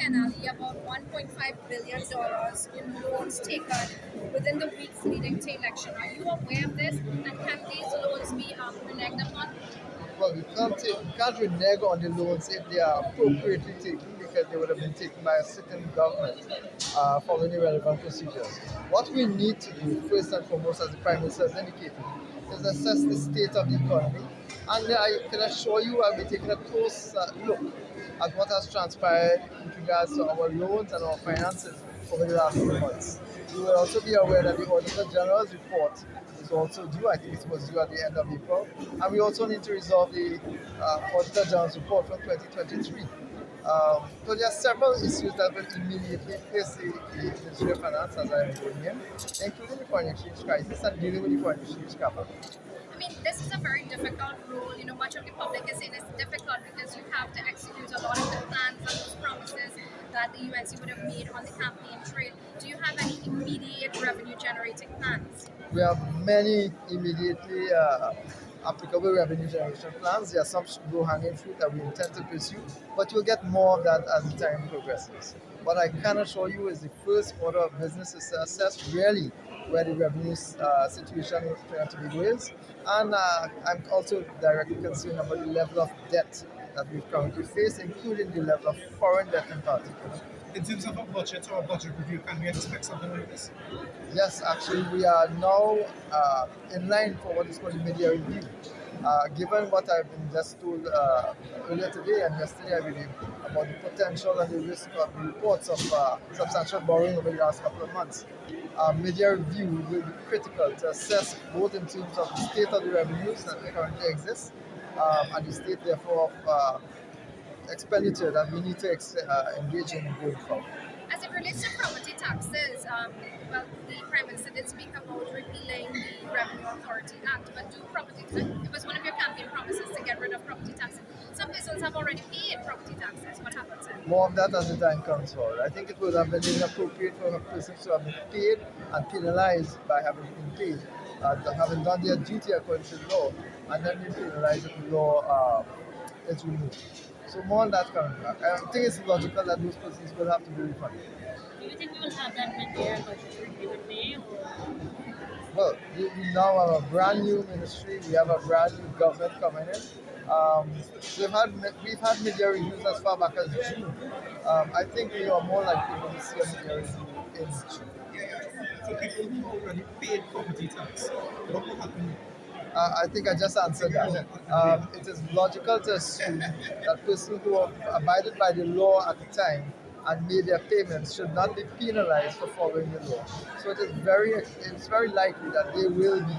penalty about $1.5 billion in loans taken within the weeks leading to election. Are you aware of this? And can these loans be reneged upon? Well, we can't renege on the loans if they are appropriately taken because they would have been taken by a sitting government following the relevant procedures. What we need to do, first and foremost, as the Prime Minister has indicated, is assess the state of the economy. And I can assure you I'll be taking a close look at what has transpired with regards to our loans and our finances over the last few months. You will also be aware that the Auditor General's report is also due. I think it was due at the end of April. And we also need to resolve the Auditor General's report from 2023. So there are several issues that will immediately face the Ministry of Finance as I am going in, including the foreign exchange crisis and dealing with the foreign exchange capital. I mean, this is a very difficult role. Much of the public is saying it's difficult because you have to execute a lot of the plans and those promises that the UNC would have made on the campaign trail. Do you have any immediate revenue generating plans? We have many immediately applicable revenue generation plans. There are some low-hanging fruit that we intend to pursue, but you'll get more of that as the time progresses. What I can assure you is the first order of business is to assess really where the revenue situation is trying to be is, and I'm also directly concerned about the level of debt that we currently face, including the level of foreign debt in particular. In terms of a budget or a budget review, can we expect something like this? Yes, actually, we are now in line for what is called the media review. Given what I've been just told earlier today and yesterday, I believe, about the potential and the risk of reports of substantial borrowing over the last couple of months, media review will be critical to assess both in terms of the state of the revenues that currently exist and the state, therefore, of expenditure that we need to engage in going forward. As it relates to property taxes, the Prime Minister did speak about repealing the Revenue Authority Act, but it was one of your campaign promises to get rid of property taxes. Some persons have already paid property taxes. What happens then? More of that as the time comes forward. I think it would have been inappropriate for a person to have been paid and penalized by having been paid, having done their duty according to the law, and then being penalized if the law is removed. So more on that coming back. I think it's logical that those persons will have to be refunded. Do you think we will have that mid-year budget review in May? Well, we now have a brand new ministry. We have a brand new government coming in. We've had media reviews as far back as June. I think we are more likely to see a media review in June. For people who already paid property tax, what will happen? I think I just answered that. It is logical to assume that persons who have abided by the law at the time and made their payments should not be penalized for following the law. So it's very likely that they will be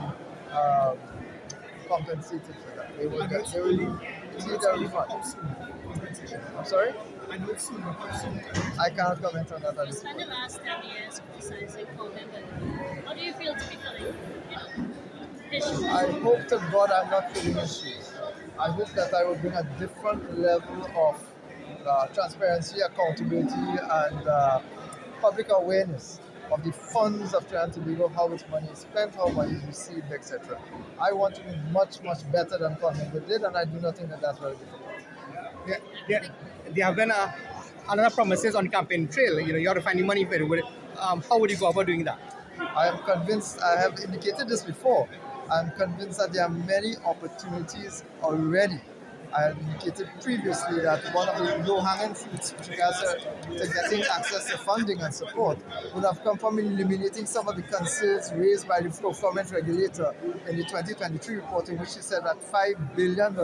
compensated for that. They will receive their refund. I'm sorry? I cannot comment on that. You spent the last 10 years criticizing government. How do you feel to be filling, issues? I hope to God I'm not filling issues. I hope that I will bring a different level of transparency, accountability, and public awareness of the funds of Trinidad and Tobago, how its money is spent, how money is received, etc. I want to be much, much better than Congress did, and I do not think that that's very difficult. There have been another promises on campaign trail. You have to find the money for it. How would you go about doing that? I am convinced, I have indicated this before, I'm convinced that there are many opportunities already. I had indicated previously that one of the low-hanging fruits with regards to getting access to funding and support would have come from eliminating some of the concerns raised by the procurement regulator in the 2023 report, in which he said that $5 billion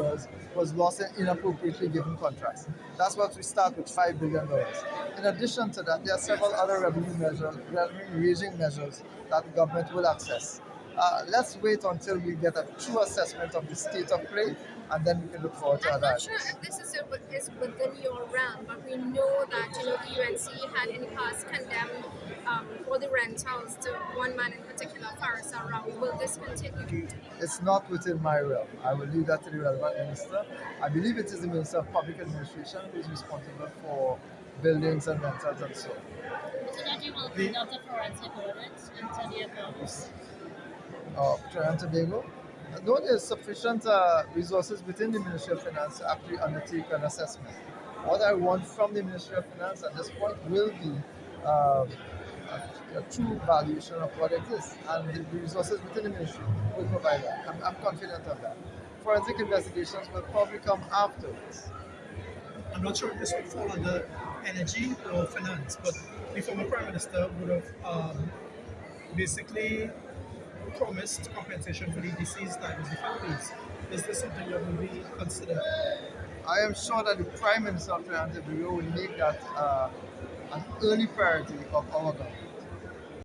was lost in inappropriately given contracts. That's what we start with, $5 billion. In addition to that, there are several other revenue-raising measures that the government will access. Let's wait until we get a true assessment of the state of play, and then we can look forward to I'm other not sure if this is within your realm, but we know that the UNC had in the past condemned all the rentals to one man in particular, Faris Arawi. Will this continue? It's not within my realm. I will leave that to the relevant minister. I believe it is the Minister of Public Administration who is responsible for buildings and rentals and so on. So that you will conduct a forensic audit into the accounts of Trinidad and Tobago. Though there is sufficient resources within the Ministry of Finance to actually undertake an assessment. What I want from the Ministry of Finance at this point will be um, a true valuation of what exists, and the resources within the ministry will provide that. I'm confident of that. Forensic investigations will probably come afterwards. I'm not sure if this would fall under energy or finance, but the former Prime Minister would have basically promised compensation for the deceased divers, the families. Is this something that will be considered? I am sure that the Prime Minister of Finance will make that an early priority of our government.